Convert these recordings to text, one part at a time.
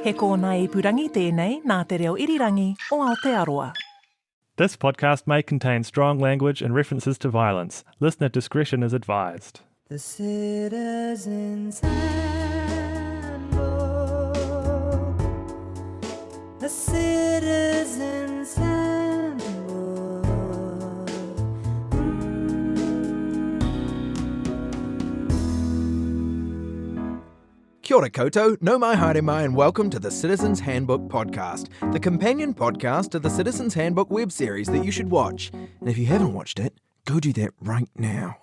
He kōna ipurangi tēnei nā te reo irirangi o Aotearoa. This podcast may contain strong language and references to violence. Listener discretion is advised. The Citizen's Handbook. The Citizen's Handbook. Kia ora koutou, no mai haere mai, and welcome to the Citizen's Handbook podcast, the companion podcast to the Citizen's Handbook web series that you should watch. And if you haven't watched it, go do that right now.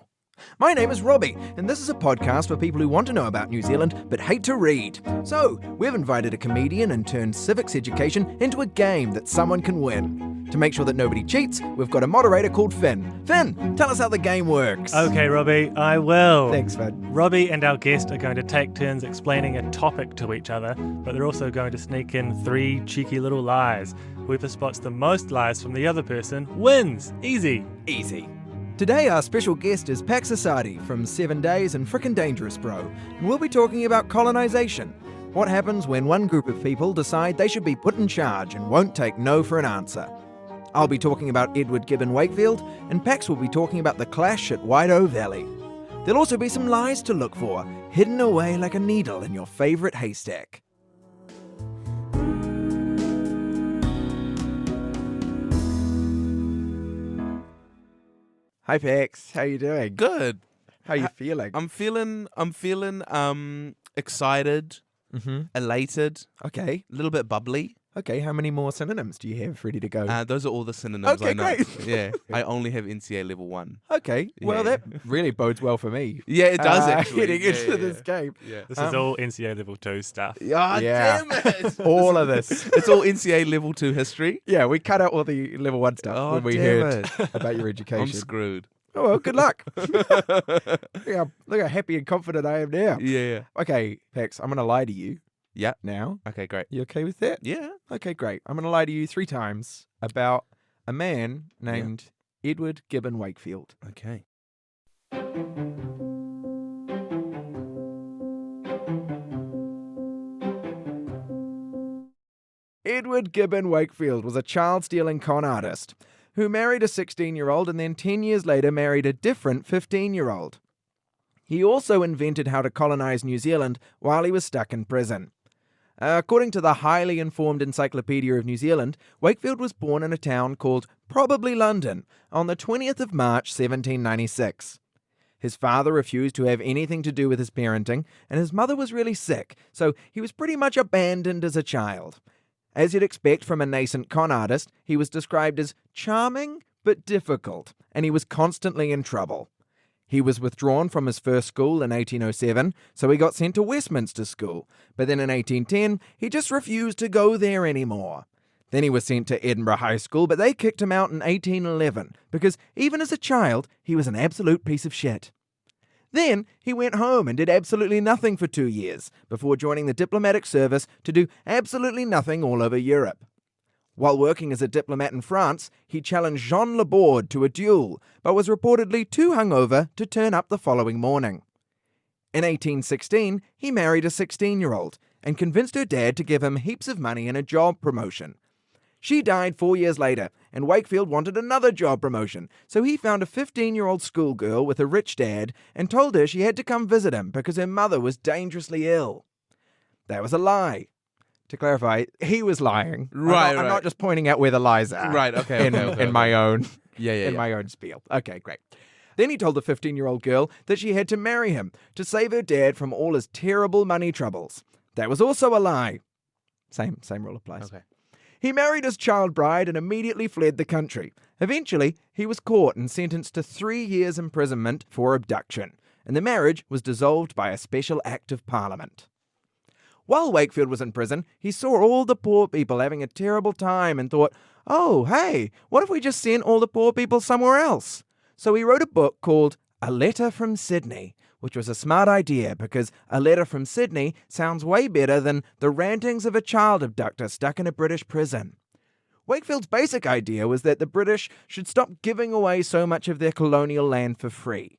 My name is Robbie, and this is a podcast for people who want to know about New Zealand but hate to read. So, we've invited a comedian and turned civics education into a game that someone can win. To make sure that nobody cheats, we've got a moderator called Finn. Finn, tell us how the game works. Okay, Robbie, I will. Thanks, Finn. Robbie and our guest are going to take turns explaining a topic to each other, but they're also going to sneak in 3 cheeky little lies. Whoever spots the most lies from the other person wins. Easy. Easy. Today our special guest is Pax Assadi from 7 Days and Frickin' Dangerous Bro, and we'll be talking about colonisation. What happens when one group of people decide they should be put in charge and won't take no for an answer. I'll be talking about Edward Gibbon Wakefield, and Pax will be talking about the clash at Wairau Valley. There'll also be some lies to look for, hidden away like a needle in your favourite haystack. Hi Pax, how you doing? Good. How you feeling? I'm feeling excited, elated, Okay, a little bit bubbly. okay, how many more synonyms do you have ready to go? Those are all the synonyms Okay, I know. great. Yeah, I only have NCA level 1. Okay, well Yeah. that really bodes well for me. Yeah, it does actually. Heading Yeah, into yeah, this yeah. game. Yeah. This is all NCA Level 2 stuff. God Yeah. damn it. All of this. It's all NCA level 2 history. Yeah, we cut out all the level 1 stuff Oh, when we damn heard it. about your I'm education. screwed. Oh, well, good luck. Look how happy and confident I am now. Yeah. Okay, Pax, I'm going to lie to you Yeah. now. Okay, great. You okay with that? Yeah. Okay, great. I'm going to lie to you 3 times about a man named Edward Gibbon Wakefield. Okay. Edward Gibbon Wakefield was a child-stealing con artist who married a 16-year-old and then 10 years later married a different 15-year-old. He also invented how to colonise New Zealand while he was stuck in prison. According to the highly informed Encyclopedia of New Zealand, Wakefield was born in a town called probably London on the 20th of March 1796. His father refused to have anything to do with his parenting, and his mother was really sick, so he was pretty much abandoned as a child. As you'd expect from a nascent con artist, he was described as charming but difficult, and he was constantly in trouble. He was withdrawn from his first school in 1807, so he got sent to Westminster School, but then in 1810, he just refused to go there anymore. Then he was sent to Edinburgh High School, but they kicked him out in 1811, because even as a child, he was an absolute piece of shit. Then he went home and did absolutely nothing for 2 years, before joining the diplomatic service to do absolutely nothing all over Europe. While working as a diplomat in France, he challenged Jean Laborde to a duel, but was reportedly too hungover to turn up the following morning. In 1816, he married a 16-year-old and convinced her dad to give him heaps of money and a job promotion. She died 4 years later, and Wakefield wanted another job promotion, so he found a 15-year-old schoolgirl with a rich dad and told her she had to come visit him because her mother was dangerously ill. That was a lie. To clarify, he was lying. Right, I'm not just pointing out where the lies are. Right, okay. In my own Yeah. my own spiel. Okay, great. Then he told the 15-year-old girl that she had to marry him to save her dad from all his terrible money troubles. That was also a lie. Same rule applies. Okay. He married his child bride and immediately fled the country. Eventually, he was caught and sentenced to 3 years imprisonment for abduction, and the marriage was dissolved by a special act of Parliament. While Wakefield was in prison, he saw all the poor people having a terrible time and thought, oh, hey, what if we just sent all the poor people somewhere else? So he wrote a book called A Letter from Sydney, which was a smart idea because a letter from Sydney sounds way better than the rantings of a child abductor stuck in a British prison. Wakefield's basic idea was that the British should stop giving away so much of their colonial land for free.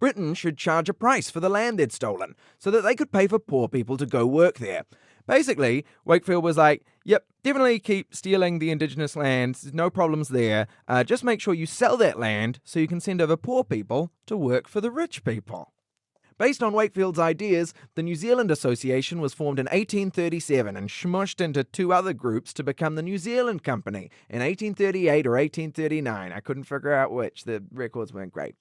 Britain should charge a price for the land they'd stolen so that they could pay for poor people to go work there. Basically, Wakefield was like, yep, definitely keep stealing the indigenous lands, there's no problems there. Just make sure you sell that land so you can send over poor people to work for the rich people. Based on Wakefield's ideas, the New Zealand Association was formed in 1837 and smushed into two other groups to become the New Zealand Company in 1838 or 1839. I couldn't figure out which, the records weren't great.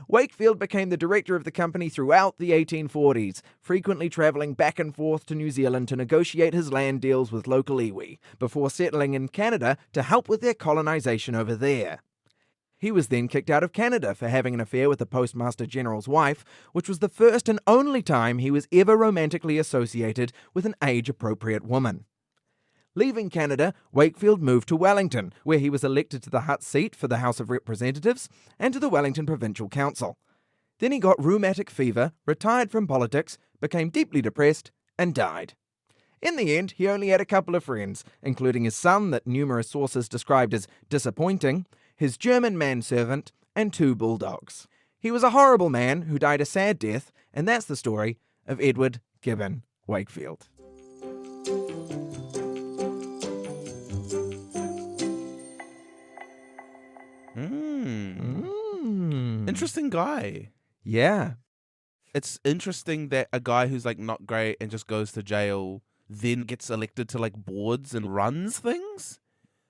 Wakefield became the director of the company throughout the 1840s, frequently travelling back and forth to New Zealand to negotiate his land deals with local iwi, before settling in Canada to help with their colonisation over there. He was then kicked out of Canada for having an affair with the Postmaster General's wife, which was the first and only time he was ever romantically associated with an age-appropriate woman. Leaving Canada, Wakefield moved to Wellington, where he was elected to the Hutt seat for the House of Representatives and to the Wellington Provincial Council. Then he got rheumatic fever, retired from politics, became deeply depressed, and died. In the end, he only had a couple of friends, including his son that numerous sources described as disappointing, his German manservant, and 2 bulldogs. He was a horrible man who died a sad death, and that's the story of Edward Gibbon Wakefield. Interesting guy. Yeah. It's interesting that a guy who's like not great and just goes to jail then gets elected to like boards and runs things.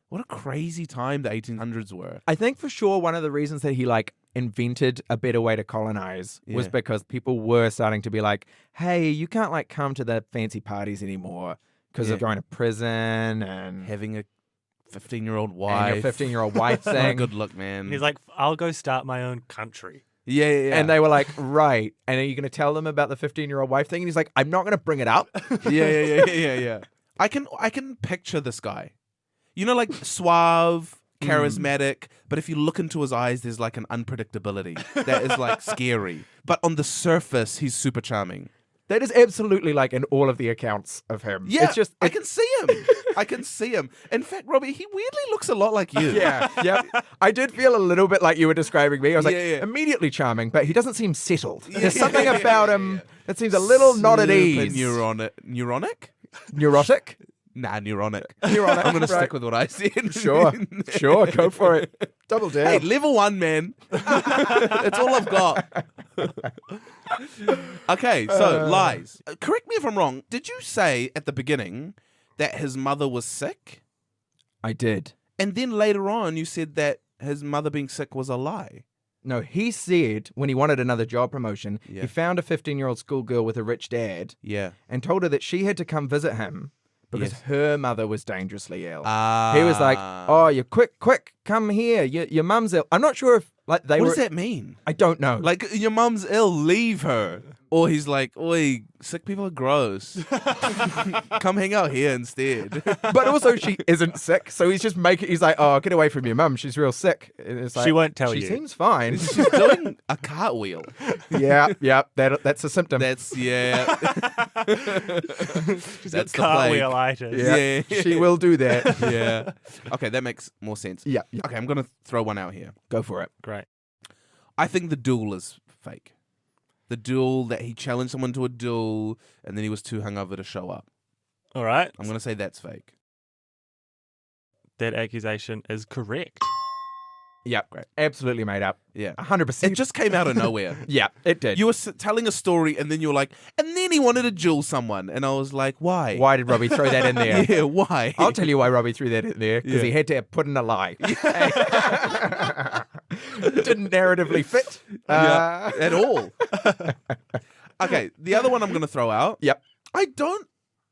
What a crazy time the 1800s were. I think for sure one of the reasons that he invented a better way to colonize was because people were starting to be like, hey, you can't come to the fancy parties anymore because of going to prison and having a 15-year-old wife. And your 15-year-old wife Not a thing. good look, man. He's like, I'll go start my own country. Yeah. And they were like, right. And are you going to tell them about the 15-year-old wife thing? And he's like, I'm not going to bring it up. yeah. I can picture this guy. You know, like suave, charismatic, but if you look into his eyes, there's like an unpredictability that is like scary. But on the surface, he's super charming. That is absolutely in all of the accounts of him. Yeah, It's just, I can see him. I can see him. In fact, Robbie, he weirdly looks a lot like you. Yeah. I did feel a little bit like you were describing me. I was Yeah. immediately charming, but he doesn't seem settled. Yeah, There's something yeah, about him that seems a little not at Super ease. Neuronic? Neurotic? Nah, neuronic. Neuronic. I'm going to Right. stick with what I said. Sure, go for it. Double down. Hey, level 1, man. That's all I've got. Okay, so lies. Correct me if I'm wrong. Did you say at the beginning that his mother was sick? I did. And then later on, you said that his mother being sick was a lie. No, he said when he wanted another job promotion, Yeah. he found a 15-year-old schoolgirl with a rich dad Yeah. and told her that she had to come visit him because Yes. her mother was dangerously ill. Ah. He was like, "Oh, you quick, come here. Your mum's ill." I'm not sure if they What were. does that mean? I don't know. Like, your mum's ill, leave her. Or he's like, oi, sick people are gross. Come hang out here instead. But also she isn't sick, so he's like, "Oh, get away from your mum. She's real sick." And it's like, She won't tell she you. seems fine. She's doing a cartwheel. yeah. That's a symptom. That's, yeah. That's the plague. Cartwheel-itis. Yeah. She will do that. Yeah. Okay, that makes more sense. Yeah. Okay, I'm going to throw one out here. Go for it. Great. I think the duel is fake. The duel that he challenged someone to a duel and then he was too hungover to show up. All right. I'm going to say that's fake. That accusation is correct. Yeah, great. Absolutely made up. Yeah. 100%. It just came out of nowhere. Yeah, it did. You were telling a story and then you were like, and then he wanted to duel someone. And I was like, why? Why did Robbie throw that in there? Yeah, why? I'll tell you why Robbie threw that in there, because Yeah. he had to put in a lie. Didn't narratively fit. Yeah, at all. Okay, the other one I'm going to throw out. Yep.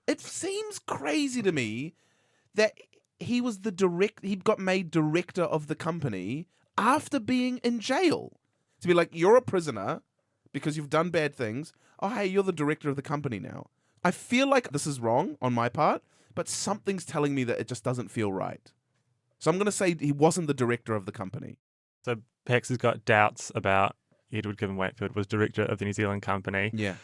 It seems crazy to me that he got made director of the company after being in jail. To be like, you're a prisoner because you've done bad things. Oh, hey, you're the director of the company now. I feel like this is wrong on my part, but something's telling me that it just doesn't feel right. So I'm going to say he wasn't the director of the company. So Pax has got doubts about Edward Gibbon Wakefield was director of the New Zealand Company. Yeah.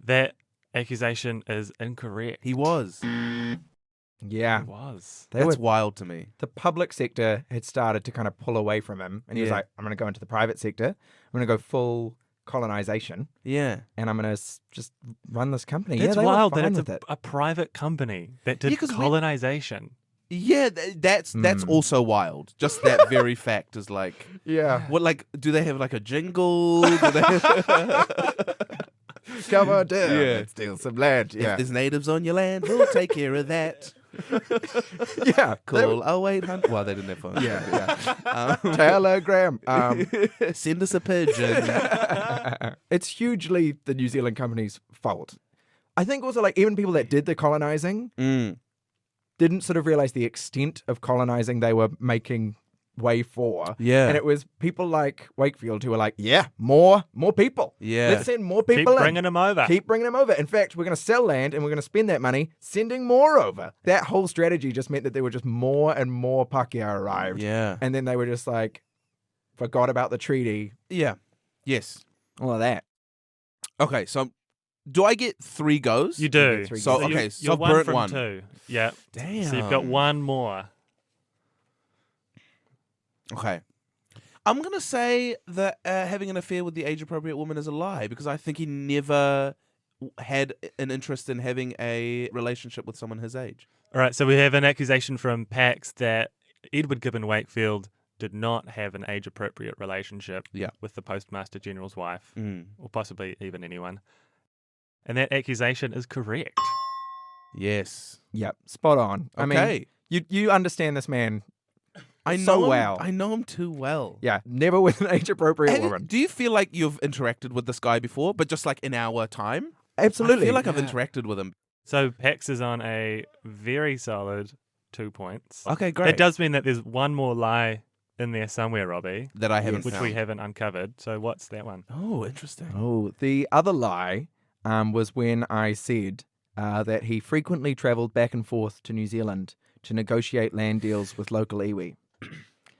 That accusation is incorrect. He was. Yeah. He was. That's wild to me. The public sector had started to kind of pull away from him, and he was Yeah. like, I'm going to go into the private sector. I'm going to go full colonisation, Yeah. and I'm going to just run this company. It's they were wild that fine it's with it. a private company that did 'cause colonization. Yeah, that's also wild. Just that very fact is like, Yeah. what, like, do they have like a jingle? Do they Come on down. Yeah. Let's steal some land. If Yeah. there's natives on your land, we'll take care of that. Yeah. Call 0800. Well, they didn't have phones. Yeah. Telegram. Send us a pigeon. It's hugely the New Zealand company's fault. I think also, like, even people that did the colonising didn't sort of realise the extent of colonising they were making way for. Yeah. And it was people like Wakefield who were like, yeah, more people. Yeah. Let's send more Keep people in. bringing them over. Keep bringing them over. In fact, we're going to sell land and we're going to spend that money sending more over. That whole strategy just meant that there were just more and more Pākehā arrived. Yeah. And then they were just like, forgot about the treaty, Yeah. Yes. all of that. Okay, so do I get 3 goes? You do. Three So, goes. okay, so you're I've one burnt from 1. 2. Yeah. Damn. So you've got 1 more. Okay. I'm going to say that having an affair with the age-appropriate woman is a lie because I think he never had an interest in having a relationship with someone his age. All right, so we have an accusation from Pax that Edward Gibbon Wakefield did not have an age-appropriate relationship Yeah. with the Postmaster General's wife, Mm. or possibly even anyone. And that accusation is correct. Yes. Yep, spot on. I mean, Okay. you understand this man I know so him, well. I know him too well. Yeah, never with an age-appropriate Have you- woman. do you feel like you've interacted with this guy before, but just like in our time? Absolutely. I feel like I've interacted with him. So Pax is on a very solid 2 points. Okay, great. That does mean that there's one more lie in there somewhere, Robbie, That I haven't which found. we haven't uncovered. So what's that one? Oh, interesting. Oh, the other lie was when I said that he frequently travelled back and forth to New Zealand to negotiate land deals with local iwi.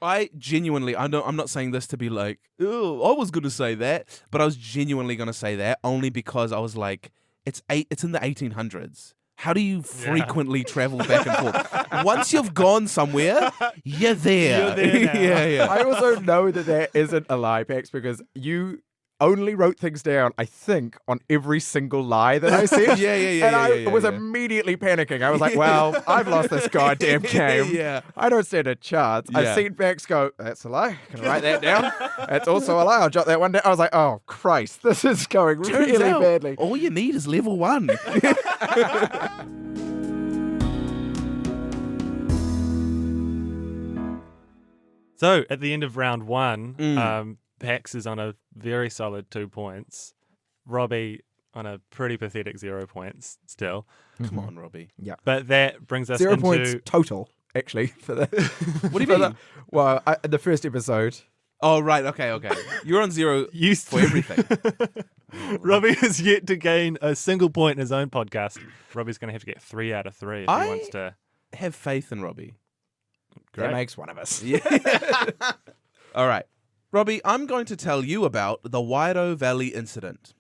I genuinely, I'm not saying this to be like, oh, I was going to say that, but I was genuinely going to say that only because I was like, it's in the 1800s. How do you frequently travel back and forth? Once you've gone somewhere, you're there. You're there now. Yeah. I also know that isn't a lie, Pax, because you only wrote things down, I think, on every single lie that I said. Yeah. And I was yeah. immediately panicking. I was like, well, I've lost this goddamn game. Yeah. I don't stand a chance. Yeah. I've seen Pax go, that's a lie. Can I write that down? That's also a lie. I'll jot that one down. I was like, oh, Christ, this is going Turns really out, badly. all you need is level 1. So at the end of round 1, Mm. Pax is on a very solid 2 points. Robbie on a pretty pathetic 0 points still. Come on, Robbie. But that brings us 0 into... points total, actually, for the. What do you mean? The first episode. Oh, right. Okay. You're on 0 for everything. Robbie has yet to gain a single point in his own podcast. Robbie's going to have to get 3 out of 3 if he wants to. Have faith in Robbie. That makes one of us. Yeah. All right. Robbie, I'm going to tell you about the Wairau Valley incident.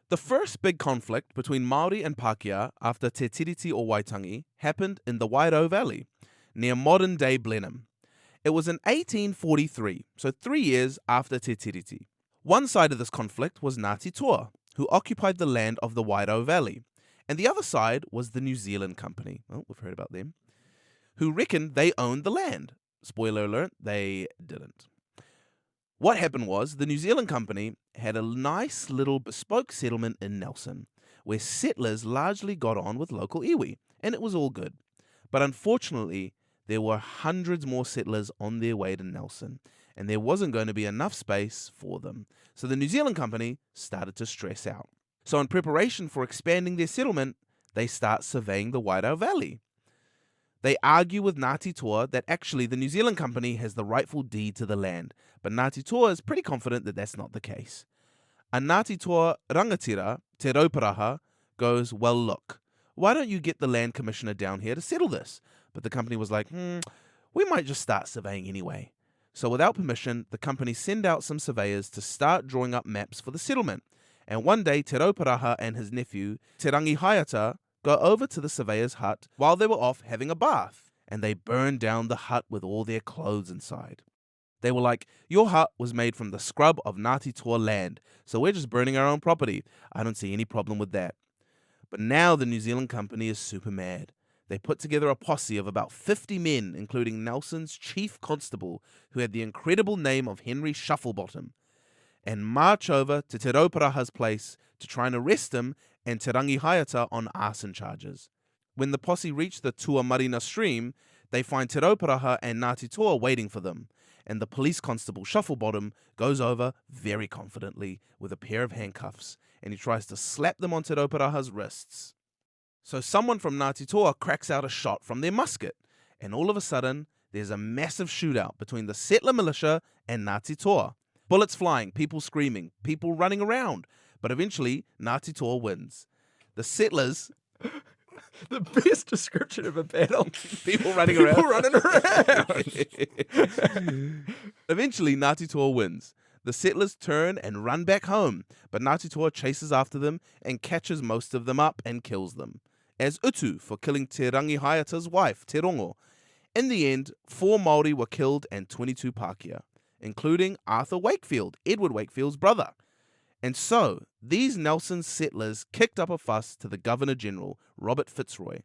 The first big conflict between Māori and Pākehā after Te Tiriti o Waitangi happened in the Wairau Valley, near modern-day Blenheim. It was in 1843, so 3 years after Te Tiriti. One side of this conflict was Ngāti Toa, who occupied the land of the Wairau Valley, and the other side was the New Zealand Company. Oh, we've heard about them. Who reckoned they owned the land. Spoiler alert, they didn't. What happened was the New Zealand Company had a nice little bespoke settlement in Nelson, where settlers largely got on with local iwi, and it was all good. But unfortunately, there were hundreds more settlers on their way to Nelson, and there wasn't going to be enough space for them. So the New Zealand Company started to stress out. So in preparation for expanding their settlement, they start surveying the Wairau Valley. They argue with Ngāti Toa that actually the New Zealand Company has the rightful deed to the land, but Ngāti Toa is pretty confident that that's not the case. A Ngāti Toa rangatira, Te Rauparaha, goes, well, look, why don't you get the land commissioner down here to settle this? But the company was like, we might just start surveying anyway. So without permission, the company send out some surveyors to start drawing up maps for the settlement. And one day, Te Rauparaha and his nephew, Te Rangi Haiata, go over to the surveyor's hut while they were off having a bath, and they burned down the hut with all their clothes inside. They were like, your hut was made from the scrub of Ngāti Toa land, so we're just burning our own property. I don't see any problem with that. But now the New Zealand company is super mad. They put together a posse of about 50 men, including Nelson's chief constable, who had the incredible name of Henry Shufflebottom, and march over to Te Rauparaha's place to try and arrest him and Te Rangi Haiata on arson charges. When the posse reach the Tuamarina stream, they find Te Rauparaha and Ngāti Toa waiting for them, and the police constable Shufflebottom goes over very confidently with a pair of handcuffs, and he tries to slap them on Te Rauparaha's wrists. So someone from Ngāti Toa cracks out a shot from their musket, and all of a sudden, there's a massive shootout between the settler militia and Ngāti Toa. Bullets flying, people screaming, people running around, but eventually, Ngāti Toa wins. The settlers... The best description of a battle. People running around. People running around. Eventually, Ngāti Toa wins. The settlers turn and run back home, but Ngāti Toa chases after them and catches most of them up and kills them, as utu for killing Te Rangi Haiata's wife, Te Rongo. In the end, 4 Māori were killed and 22 Pākehā, including Arthur Wakefield, Edward Wakefield's brother. And so, these Nelson settlers kicked up a fuss to the Governor-General, Robert Fitzroy.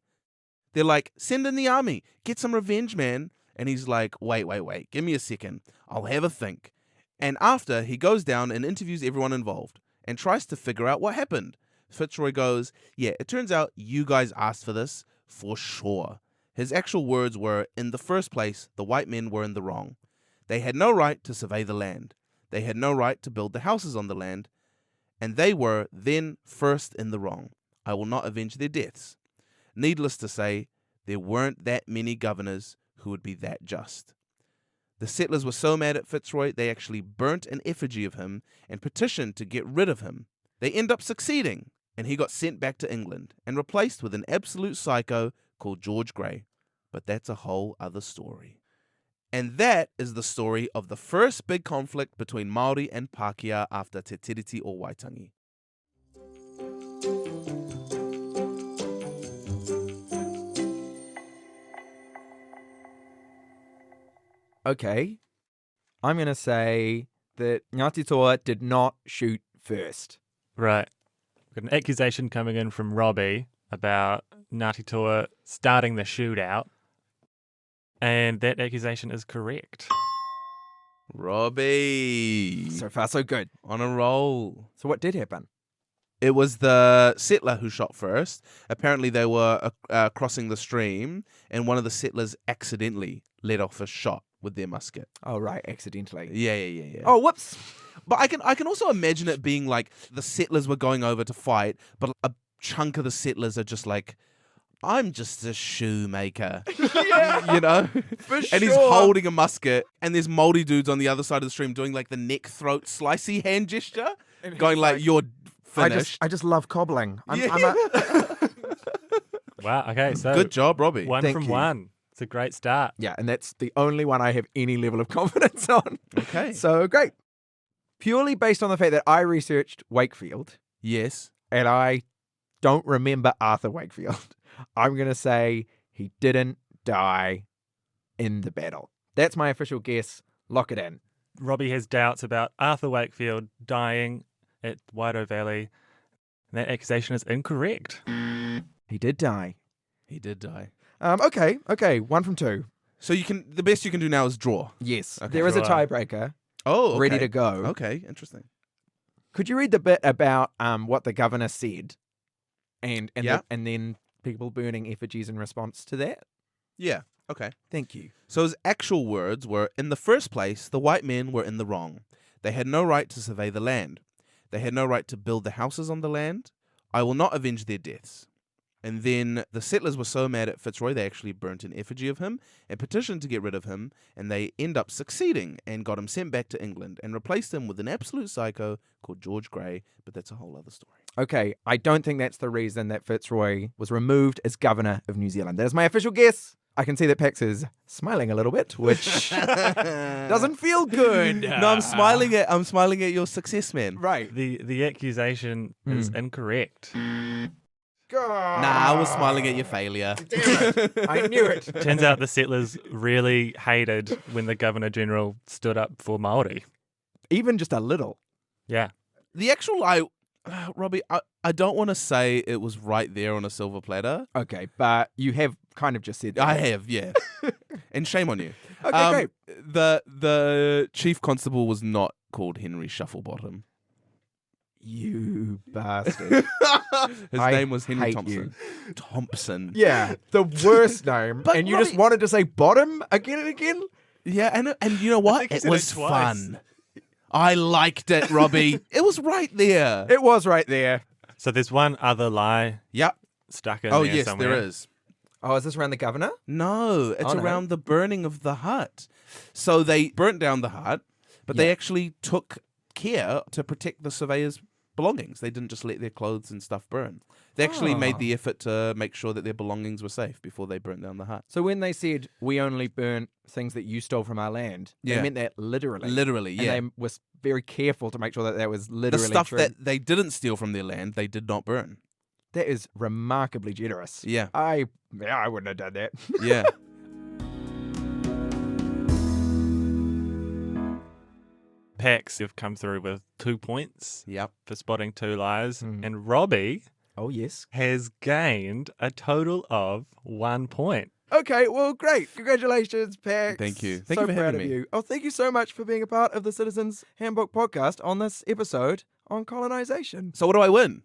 They're like, send in the army, get some revenge, man. And he's like, wait, give me a second. I'll have a think. And after, he goes down and interviews everyone involved and tries to figure out what happened. Fitzroy goes, yeah, it turns out you guys asked for this for sure. His actual words were, in the first place, the white men were in the wrong. They had no right to survey the land. They had no right to build the houses on the land. And they were then first in the wrong. I will not avenge their deaths. Needless to say, there weren't that many governors who would be that just. The settlers were so mad at Fitzroy, they actually burnt an effigy of him and petitioned to get rid of him. They end up succeeding, and he got sent back to England and replaced with an absolute psycho called George Grey. But that's a whole other story. And that is the story of the first big conflict between Māori and Pākehā after Te Tiriti o Waitangi. Okay, I'm going to say that Ngāti Toa did not shoot first. Right. We've got an accusation coming in from Robbie about Ngāti Toa starting the shootout. And that accusation is correct. Robbie. So far, so good. On a roll. So what did happen? It was the settler who shot first. Apparently they were crossing the stream, and one of the settlers accidentally let off a shot with their musket. Oh, right, accidentally. Yeah. Oh, whoops. But I can also imagine it being like the settlers were going over to fight, but a chunk of the settlers are just like, I'm just a shoemaker. Yeah. You know? For And he's sure. holding a musket, and there's Māori dudes on the other side of the stream doing like the neck throat slicey hand gesture, And he's going like, you're finished. I just love cobbling. Wow, okay, so Good job, Robbie. one Thank from you. one. It's a great start. Yeah, and that's the only one I have any level of confidence on. Okay. So great. Purely based on the fact that I researched Wakefield Yes. and I don't remember Arthur Wakefield, I'm going to say he didn't die in the battle. That's my official guess. Lock it in. Robbie has doubts about Arthur Wakefield dying at Wairau Valley. And that accusation is incorrect. He did die. He did die. Okay. 1 from 2. So the best you can do now is draw. Yes. Okay. There is a Draw. tiebreaker Oh, okay. ready to go. Okay, interesting. Could you read the bit about what the governor said and Yeah. and then people burning effigies in response to that? Yeah, okay. Thank you. So his actual words were, in the first place, the white men were in the wrong. They had no right to survey the land. They had no right to build the houses on the land. I will not avenge their deaths. And then the settlers were so mad at Fitzroy, they actually burnt an effigy of him and petitioned to get rid of him, and they end up succeeding and got him sent back to England and replaced him with an absolute psycho called George Grey, but that's a whole other story. Okay, I don't think that's the reason that Fitzroy was removed as governor of New Zealand. That is my official guess. I can see that Pax is smiling a little bit, which doesn't feel good. No, I'm smiling at your success, man. Right. The accusation is incorrect. God. Nah, I was smiling at your failure. Damn it. I knew it. Turns out the settlers really hated when the Governor General stood up for Māori. Even just a little. Yeah. The actual lie, Robbie, I don't want to say it was right there on a silver platter. Okay, but you have kind of just said that. I have, yeah. And shame on you. Okay, great. The chief constable was not called Henry Shufflebottom. You bastard. His I name was Henry hate Thompson. Thompson. Yeah, the worst name. But and you Robbie- just wanted to say bottom again and again? Yeah, and you know what? think he It said was it twice. fun. I liked it, Robbie. It was right there. It was right there. So there's one other lie Yep. stuck in Oh, there yes, somewhere. there is. Oh, is this around the governor? No, it's Oh, no. around the burning of the hut. So they burnt down the hut, but they Yeah. actually took care to protect the surveyors' belongings. They didn't just let their clothes and stuff burn. They actually made Oh. the effort to make sure that their belongings were safe before they burnt down the hut. So when they said, we only burn things that you stole from our land, they Yeah. meant that literally. Literally, yeah. And they were very careful to make sure that that was The literally stuff true. that they didn't steal from their land, they did not burn. That is remarkably generous. Yeah. I wouldn't have done that. Yeah. Pax, you've come through with 2 points Yep. for spotting 2 lies. Mm. And Robbie Oh, yes. has gained a total of 1 point. Okay, well, great. Congratulations, Pax. Thank you. Thank so you for proud having of me. you. Oh, thank you so much for being a part of the Citizens Handbook podcast on this episode on colonisation. So what do I win?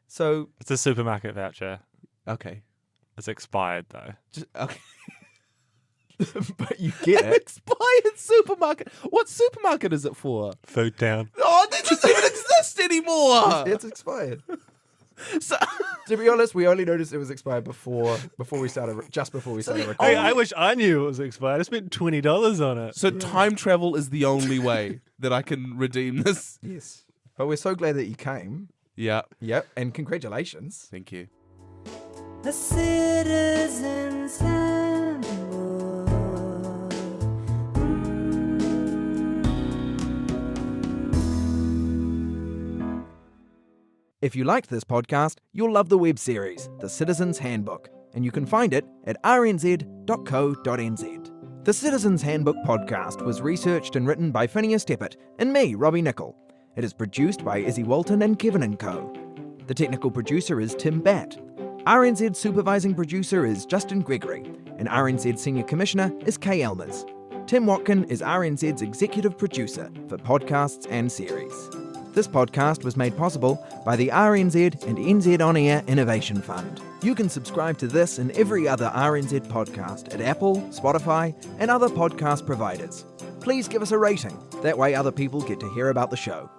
So, It's a supermarket voucher. Okay. It's expired though. Just, okay. but you get An it. expired supermarket. What supermarket is it for? Food Town. Oh, that doesn't even exist anymore. It's expired. So, To be honest, we only noticed it was expired before we started, just before we started Hey, recording. I wish I knew it was expired. I spent $20 on it. so time travel is the only way that I can redeem this. Yes. But we're so glad that you came. Yeah. Yep. And congratulations. Thank you. A Citizen's Handbook. If you liked this podcast, you'll love the web series, The Citizens Handbook, and you can find it at rnz.co.nz. The Citizens Handbook podcast was researched and written by Phineas Teppert and me, Robbie Nicol. It is produced by Izzy Walton and Kevin & Co. The technical producer is Tim Batt. RNZ supervising producer is Justin Gregory, and RNZ senior commissioner is Kay Elmers. Tim Watkin is RNZ's executive producer for podcasts and series. This podcast was made possible by the RNZ and NZ On Air Innovation Fund. You can subscribe to this and every other RNZ podcast at Apple, Spotify, and other podcast providers. Please give us a rating. That way other people get to hear about the show.